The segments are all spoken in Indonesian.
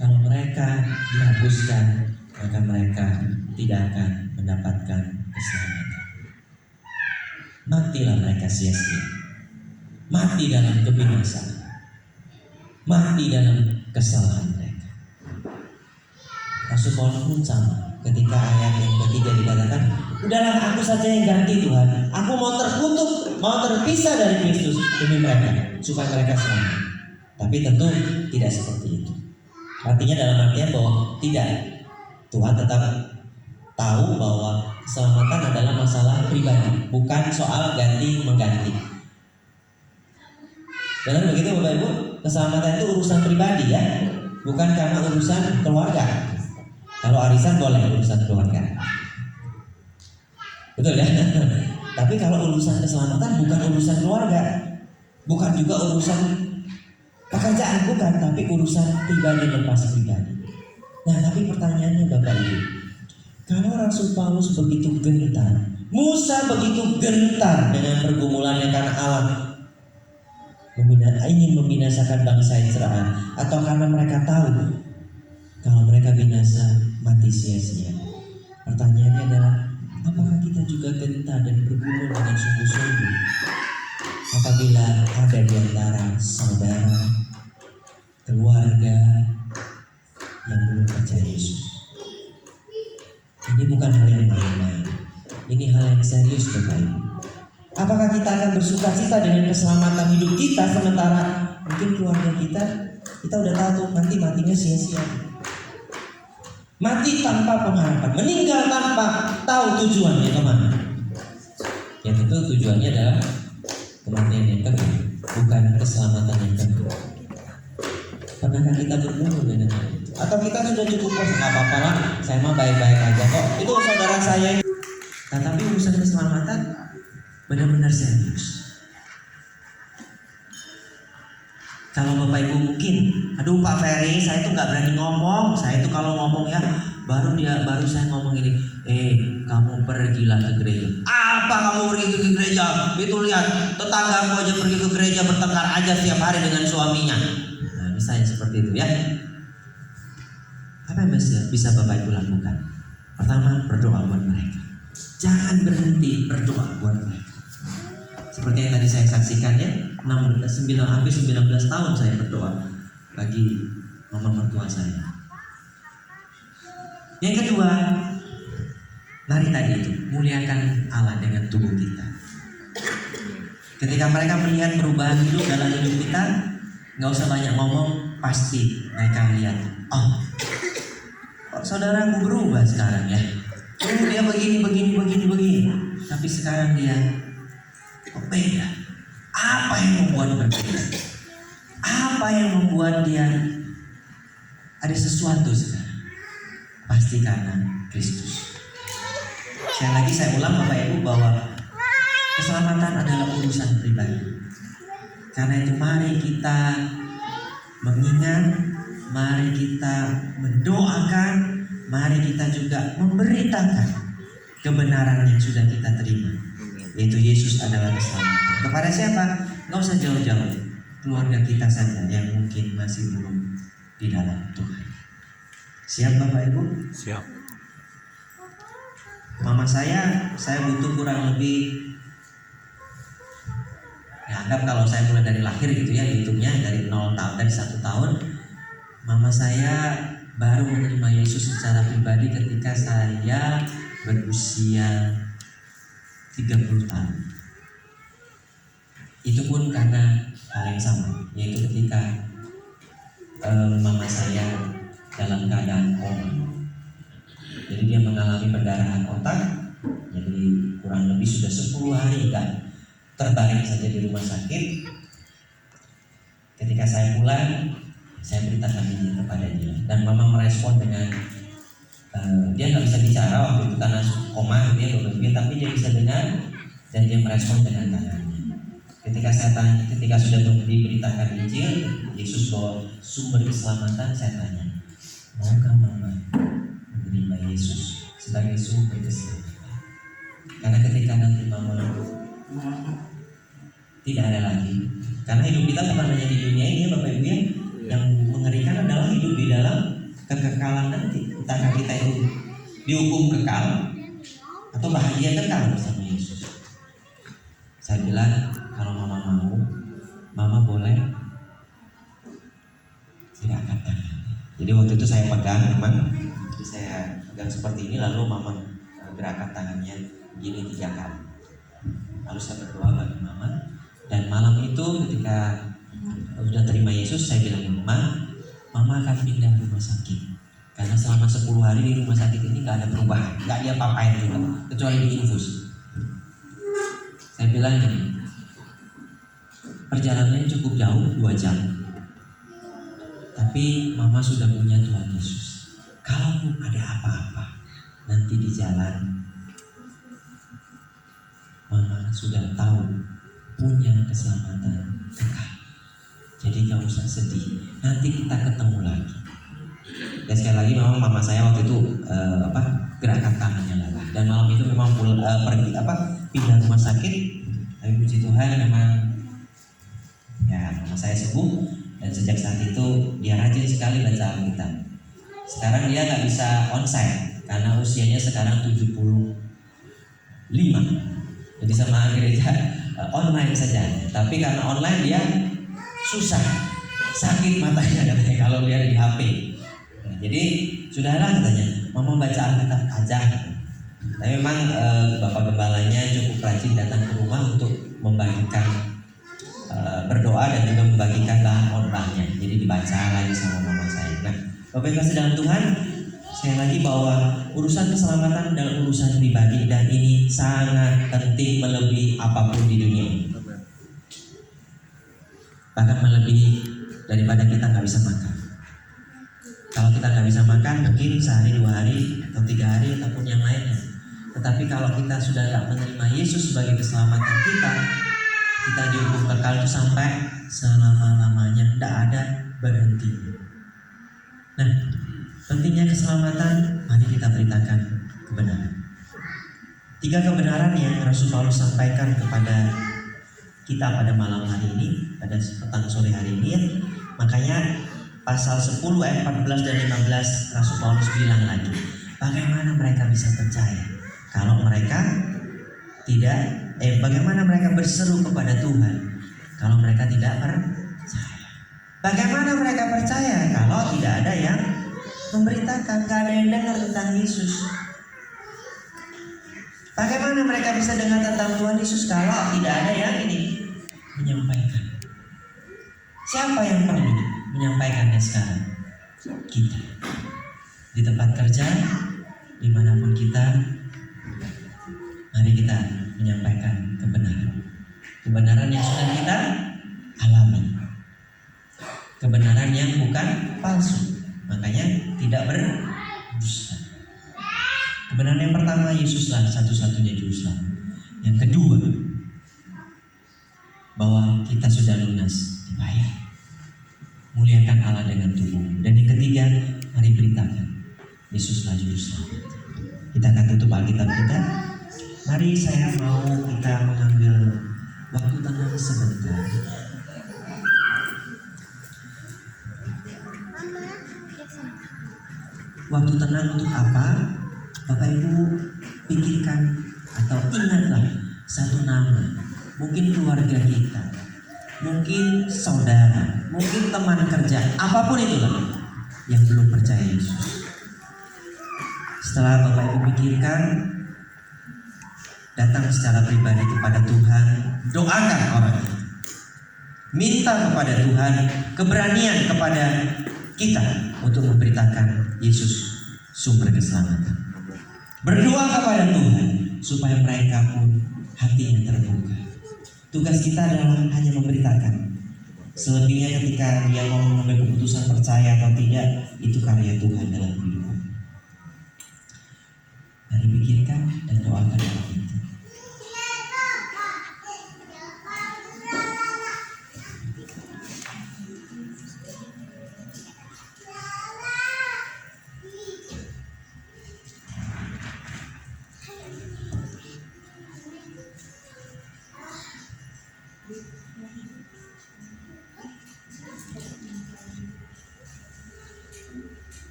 Kalau mereka dihapuskan, maka mereka tidak akan mendapatkan keselamatan. Matilah mereka sia-sia. Mati dalam kebinasaan. Mati dalam kesalahan mereka. Rasul Paulus pun sama. Ketika ayat yang ketiga dikatakan, udahlah aku saja yang ganti Tuhan. Aku mau terkutuk, mau terpisah dari Kristus demi mereka, supaya mereka selamat. Tapi tentu tidak seperti itu. Artinya dalam artian bahwa tidak, Tuhan tetap tahu bahwa keselamatan adalah masalah pribadi, bukan soal ganti mengganti. Benar begitu Bapak Ibu? Keselamatan itu urusan pribadi ya, bukan karena urusan keluarga. Kalau arisan boleh urusan keluarga, betul ya. Tapi kalau urusan keselamatan bukan urusan keluarga, bukan juga urusan pekerjaan, bukan, tapi urusan pribadi lepas pribadi. Nah, tapi pertanyaannya Bapak Ibu, kalau Rasul Paulus begitu gentar, Musa begitu gentar dengan pergumulannya karena Allah ingin membinasakan bangsa Israel, atau karena mereka tahu kalau mereka binasa mati sia-sia. Pertanyaannya adalah, apakah kita juga gentar dan bergumul dengan sungguh-sungguh apabila ada di antara saudara, keluarga yang belum percaya Yesus? Ini bukan hal yang main-main. Ini hal yang serius Bapak Ibu. Apakah kita akan bersuka cita dengan keselamatan hidup kita, sementara mungkin keluarga kita udah tahu nanti matinya sia-sia, mati tanpa pengharapan, meninggal tanpa tahu tujuannya kemana? Ya tentu tujuannya adalah kematian yang kedua, bukan keselamatan yang kedua. Pernahkah kita bergumul dengan itu? Atau kita sudah cukup puas, nggak apa-apa lah, saya mah baik-baik aja kok, itu saudara saya. Nah, tapi urusan keselamatan benar-benar serius. Kalau Bapak Ibu mungkin, aduh Pak Ferry, saya tuh nggak berani ngomong. Saya tuh kalau ngomong ya baru saya ngomong ini, kamu pergilah ke gereja. Apa kamu pergi ke gereja? Itu lihat tetanggamu aja pergi ke gereja, bertengkar aja setiap hari dengan suaminya. Nah, misalnya seperti itu ya. Apa yang bisa Bapak Ibu lakukan? Pertama, berdoa buat mereka. Jangan berhenti berdoa buat mereka. Seperti yang tadi saya saksikan ya, hampir 19 tahun saya berdoa bagi mama mertua saya. Yang kedua, mari tadi itu muliakan Allah dengan tubuh kita. Ketika mereka melihat perubahan hidup dalam hidup kita, nggak usah banyak ngomong, pasti mereka lihat, oh, kok saudaraku berubah sekarang ya. Dia begini. Tapi sekarang dia kok beda. Apa yang membuat berbeda? Apa yang membuat dia ada sesuatu sekarang? Pasti karena Kristus. Sekali lagi saya ulang Bapak Ibu bahwa keselamatan adalah urusan pribadi. Karena itu mari kita mengingat, mari kita mendoakan, mari kita juga memberitakan kebenaran yang sudah kita terima, yaitu Yesus adalah keselamatan. Kepada siapa? Nggak usah jauh-jauh, keluarga kita saja yang mungkin masih belum di dalam Tuhan. Siap Bapak Ibu? Siap. Mama saya butuh kurang lebih, ya anggap kalau saya mulai dari lahir gitu ya, hitungnya dari 0 tahun, dari 1 tahun. Mama saya baru menerima Yesus secara pribadi ketika saya berusia 30 tahun. Itu pun karena hal yang sama, yaitu ketika mama saya dalam keadaan koma. Jadi dia mengalami pendarahan otak. Jadi kurang lebih sudah 10 hari terbaring saja di rumah sakit. Ketika saya pulang, saya beritakan ini kepada dia, dan mama merespon dengan dia nggak bisa bicara waktu itu karena koma dia berbeda, tapi dia bisa dengar dan dia merespon dengan tangannya. Ketika sudah diberitakan Injil Yesus bahwa sumber keselamatan, saya tanya, maukah mama menerima Yesus sebagai sumber keselamatan? Karena ketika nanti mama tidak ada lagi, karena hidup kita bukan hanya di dunia ini ya Bapak Ibu ya. Yang mengerikan adalah hidup di dalam dalam kekekalan nanti. Entahkah kita itu dihukum kekal atau bahagia kekal bersama Yesus. Saya bilang, kalau mama mau, mama boleh gerakan tangan. Jadi waktu itu saya pegang memang, jadi saya pegang seperti ini, lalu mama gerakan tangannya gini 3 kali. Lalu saya berdoa bagi mama. Dan malam itu ketika sudah terima Yesus, saya bilang, mama akan pindah rumah sakit. Karena selama 10 hari di rumah sakit ini gak ada perubahan, gak dia apa-apain juga, kecuali diinfus. Saya bilang gini, perjalanannya cukup jauh, 2 jam. Tapi mama sudah punya Tuhan Yesus. Kalaupun ada apa-apa nanti di jalan, mama sudah tahu punya keselamatan kekal. Jadi gak usah sedih, nanti kita ketemu lagi. Dan sekali lagi memang mama saya waktu itu gerakan tangannya lagi. Dan malam itu memang pindah rumah sakit. Tapi puji Tuhan memang ya mama saya sembuh. Dan sejak saat itu dia rajin sekali baca Alkitab. Sekarang dia nggak bisa onsite karena usianya sekarang 75. Jadi sama gereja online saja. Tapi karena online dia susah, sakit matanya katanya kalau dia di HP. Nah, jadi sudahlah katanya, mama baca Alkitab aja. Tapi memang Bapak Gembalanya cukup rajin datang ke rumah untuk membagikan berdoa dan juga membagikan bahan khotbahnya. Jadi dibaca lagi sama mama saya. Nah, Bapak Ibu kasih dalam Tuhan, sekali lagi bahwa urusan keselamatan adalah urusan pribadi dan ini sangat penting melebihi apapun di dunia ini. Bahkan melebihi daripada kita nggak bisa makan. Kalau kita nggak bisa makan mungkin sehari 2 hari atau 3 hari ataupun yang lainnya. Tetapi kalau kita sudah nggak menerima Yesus sebagai keselamatan kita dihukum kekal itu sampai selama-lamanya, tidak ada berhenti. Nah, pentingnya keselamatan, mari kita beritakan kebenaran. 3 kebenaran yang Rasul Paulus sampaikan kepada kita pada malam hari ini, pada petang sore hari ini ya. Makanya pasal 10 ayat 14 dan 15 Rasul Paulus bilang lagi, bagaimana mereka bisa percaya kalau mereka bagaimana mereka berseru kepada Tuhan kalau mereka tidak percaya? Bagaimana mereka percaya kalau tidak ada yang memberitakan, tidak ada yang dengar tentang Yesus? Bagaimana mereka bisa dengar tentang Tuhan Yesus kalau tidak ada yang menyampaikan? Siapa yang perlu menyampaikannya sekarang? Kita. Di tempat kerja, dimanapun kita, mari kita menyampaikan kebenaran. Kebenaran yang sudah kita alami. Kebenaran yang bukan palsu. Makanya tidak berdusta. Kebenaran yang pertama, Yesuslah satu-satunya juru selamat. Yang kedua, bahwa kita sudah lunas dibayar. Muliakan Allah dengan tubuh. Dan yang ketiga, mari beritakan Yesuslah juru selamat. Kita akan tutup Alkitab kita. Mari saya mau kita mengambil waktu tenang sebentar. Waktu tenang untuk apa? Bapak Ibu pikirkan atau ingatlah satu nama. Mungkin keluarga kita, mungkin saudara, mungkin teman kerja, apapun itulah yang belum percaya Yesus. Setelah Bapak Ibu pikirkan, datang secara pribadi kepada Tuhan, doakan orang itu. Minta kepada Tuhan keberanian kepada kita untuk memberitakan Yesus sumber keselamatan. Berdoa kepada Tuhan supaya mereka pun hatinya terbuka. Tugas kita adalah hanya memberitakan. Selebihnya ketika dia mau mengambil keputusan percaya atau tidak, itu karya Tuhan dalam hidup. Mari pikirkan dan doakan orang itu.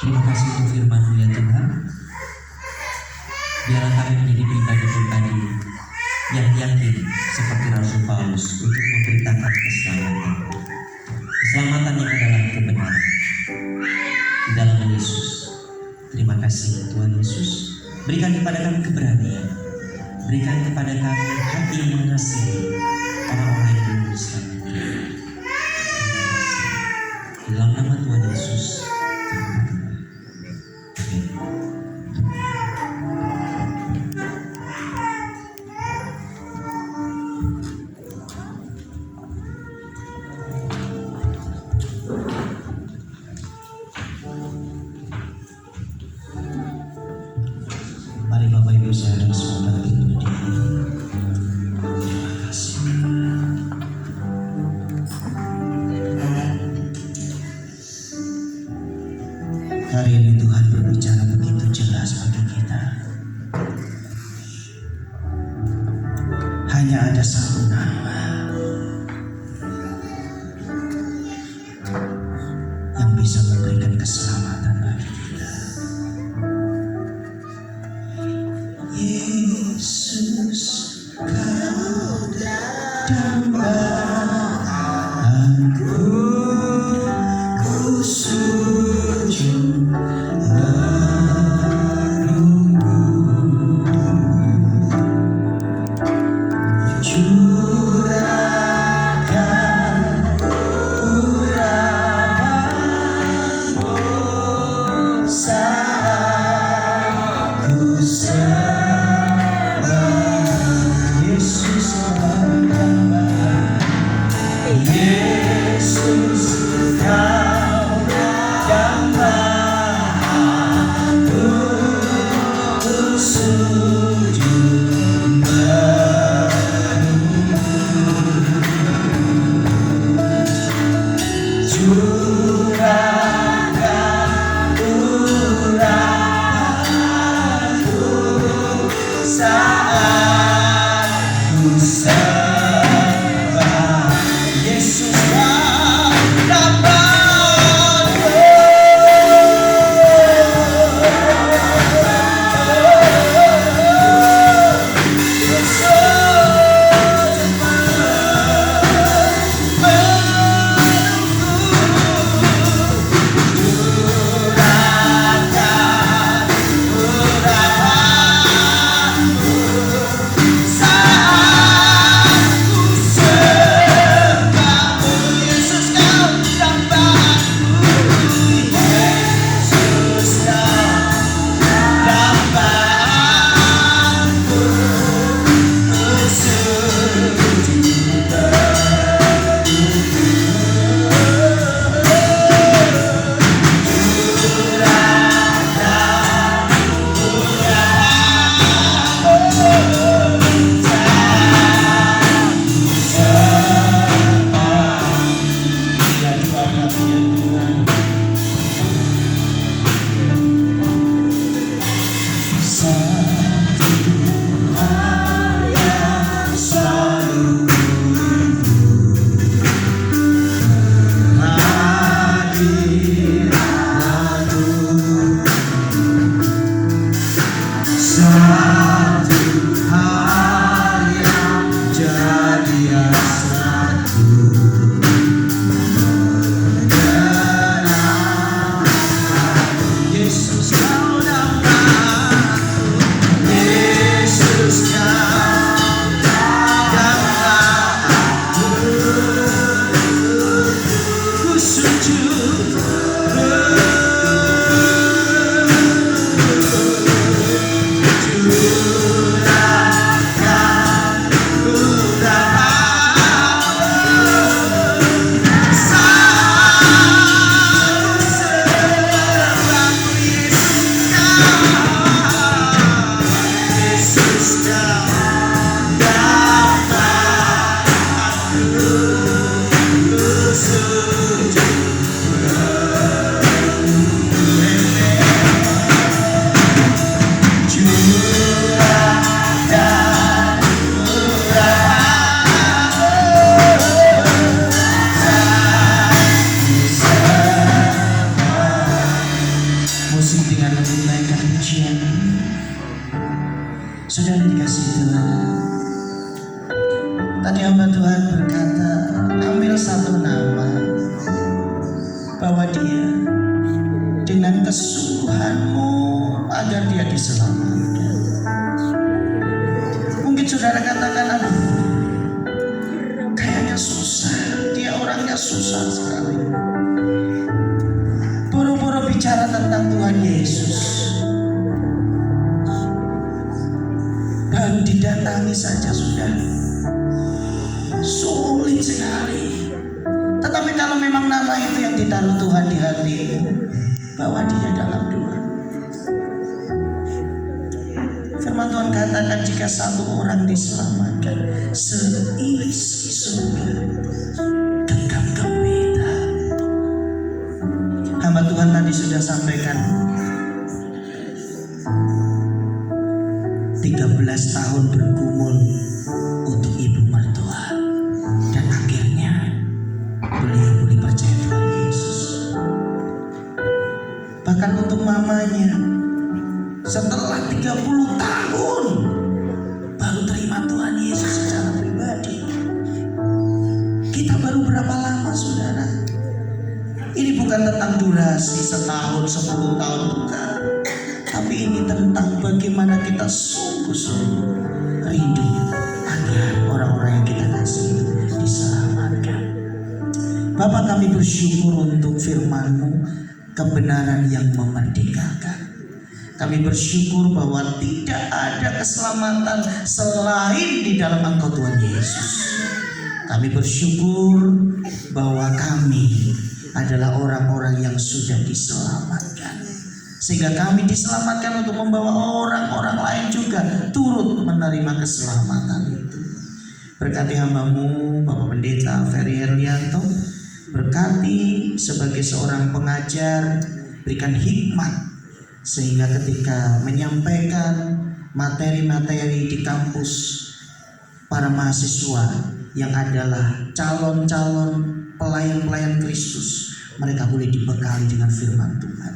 Terima kasih untuk firman-Mu ya Tuhan. Biarlah kami menjadi pribadi-pribadi yang yakin seperti Rasul Paulus untuk memberitakan keselamatan. Keselamatan yang adalah kebenaran di dalam Yesus. Terima kasih Tuhan Yesus. Berikan kepada kami keberanian. Berikan kepada kami hati yang mengasihi orang-orang yang belum diselamatkan. Terima kasih. Dalam nama Tuhan Yesus. Amin. Mari Bapak Ibu saudara semua berdiri. Terima kasih. Hari ini Tuhan berbicara begitu jelas bagi kita. Hanya ada satu nama yang bisa memberikan keselamatan bagi kita. Yesus, Kau dambaan ku sujud menunggu curahkan urapan dosa ku sembah Yesus, Kau dambaan Tadi hamba Tuhan berkata, ambil satu nama, bahwa dia dengan kesungguhanmu agar dia diselamatkan. Mungkin saudara katakan, aduh, kayaknya susah, dia orangnya susah sekali. Buru-buru bicara tentang Tuhan Yesus, baru didatangi saja sudah sulit sekali. Tetapi kalau memang nama itu yang ditaruh Tuhan di hatimu, bawa dia dalam doa. Firman Tuhan katakan, jika satu orang diselamatkan, seisi surga gegap gempita. Hamba Tuhan tadi sudah sampaikan 13 tahun bergumul untuk ibu mertua, dan akhirnya beliau boleh percaya Tuhan Yesus. Bahkan untuk mamanya, setelah 30 tahun baru terima Tuhan Yesus secara pribadi. Kita baru berapa lama, saudara? Ini bukan tentang durasi setahun, 10 tahun, bukan. Tapi ini tentang bagaimana kita sungguh-sungguh rindu agar orang-orang yang kita kasih diselamatkan. Bapa, kami bersyukur untuk firman-Mu, kebenaran yang memerdekakan. Kami bersyukur bahwa tidak ada keselamatan selain di dalam Engkau Tuhan Yesus. Kami bersyukur bahwa kami adalah orang-orang yang sudah diselamatkan, sehingga kami diselamatkan untuk membawa orang-orang lain juga turut menerima keselamatan itu. Berkati hamba-Mu Bapak Pendeta Ferry Herlianto, berkati sebagai seorang pengajar, berikan hikmat sehingga ketika menyampaikan materi-materi di kampus, para mahasiswa yang adalah calon-calon pelayan-pelayan Kristus, mereka boleh dibekali dengan firman Tuhan.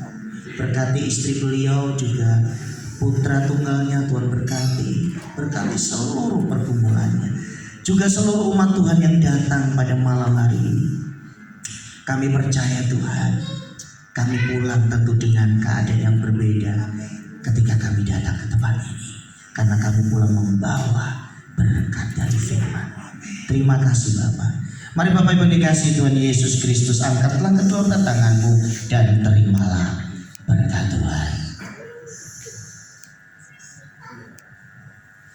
Berkati istri beliau juga, putra tunggalnya Tuhan berkati seluruh pergumulannya, juga seluruh umat Tuhan yang datang pada malam hari ini. Kami percaya Tuhan, kami pulang tentu dengan keadaan yang berbeda ketika kami datang ke tempat ini, karena kami pulang membawa berkat dari firman. Terima kasih Bapak. Mari Bapak Ibu dikasihi Tuhan Yesus Kristus, angkatlah kedua tanganmu dan terimalah berkat Tuhan.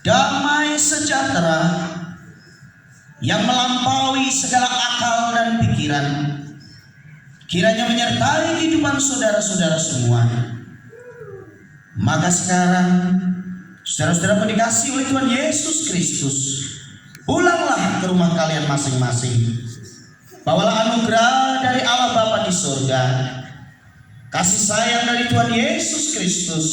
Damai sejahtera yang melampaui segala akal dan pikiran kiranya menyertai kehidupan saudara-saudara semua. Maka sekarang, saudara-saudara pun dikasihi oleh Tuhan Yesus Kristus, pulanglah ke rumah kalian masing-masing. Bawalah anugerah dari Allah Bapa di surga, kasih sayang dari Tuhan Yesus Kristus,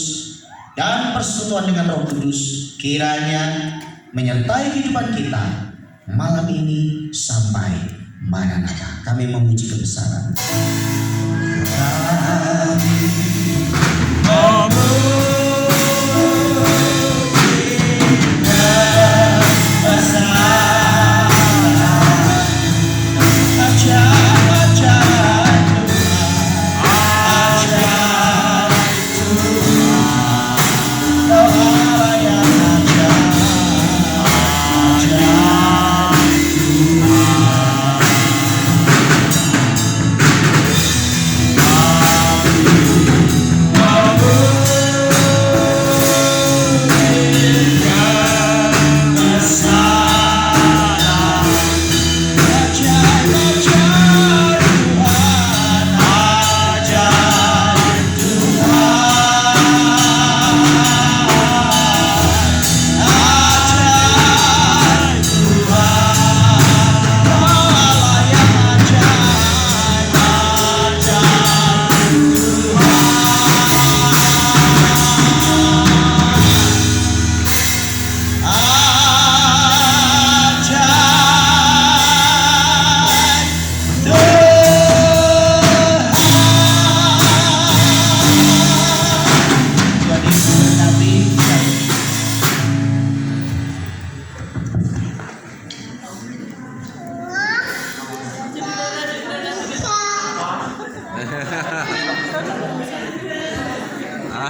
dan persekutuan dengan Roh Kudus kiranya menyertai kehidupan kita malam ini sampai Maranatha. Kami memuji kebesaran.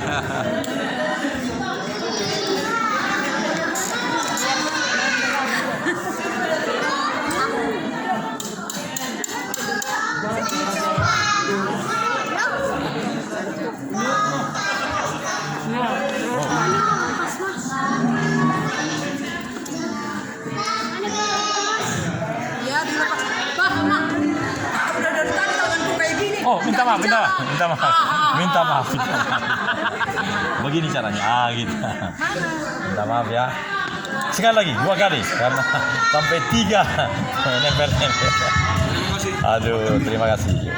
Ya dilepas. Bah, Mak. Udah dari tadi tanganku kayak gini. Oh, minta maaf, minta maaf. Minta maaf. Minta maaf. Begini caranya. Ah, gitu. Minta maaf ya. Sekali lagi, 2 kali karena sampai 3 nempel-nempel. Aduh, terima kasih.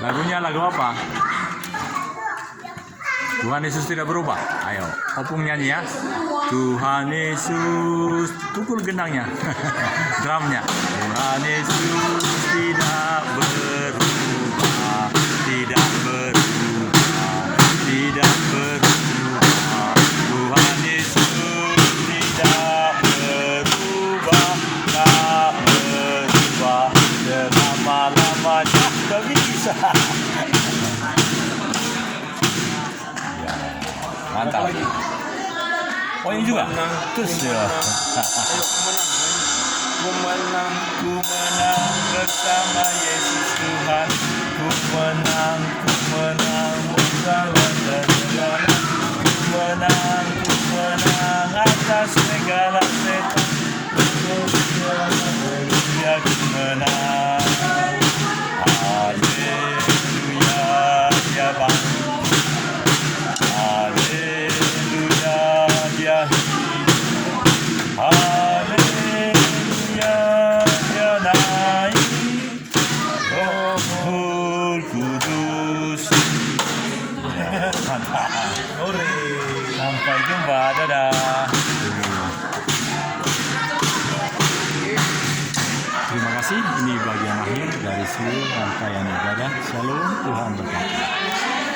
Lagunya lagu apa? Tuhan Yesus tidak berubah. Ayo, opung nyanyi ya. Tuhan Yesus, pukul gendangnya, drumnya. Tuhan Yesus tidak berubah, tidak berubah, tidak berubah. Tuhan Yesus tidak berubah, tak berubah selama-lamanya. Tak bisa. ini juga. Terus ya. Ku menang bersama Yesus Tuhan. Ku menang bersama segala. Ku menang atas segala setan. Haleluya, ku menang. Haleluya, dia bangkit. Haleluya, dia hidup. Haleluya, dia naik. Roh Kudus. Mantap. Sampai jumpa, dadah. Terima kasih. Ini bagian akhir dari seluruh rangkaian ibadah. Shalom, Tuhan berkati.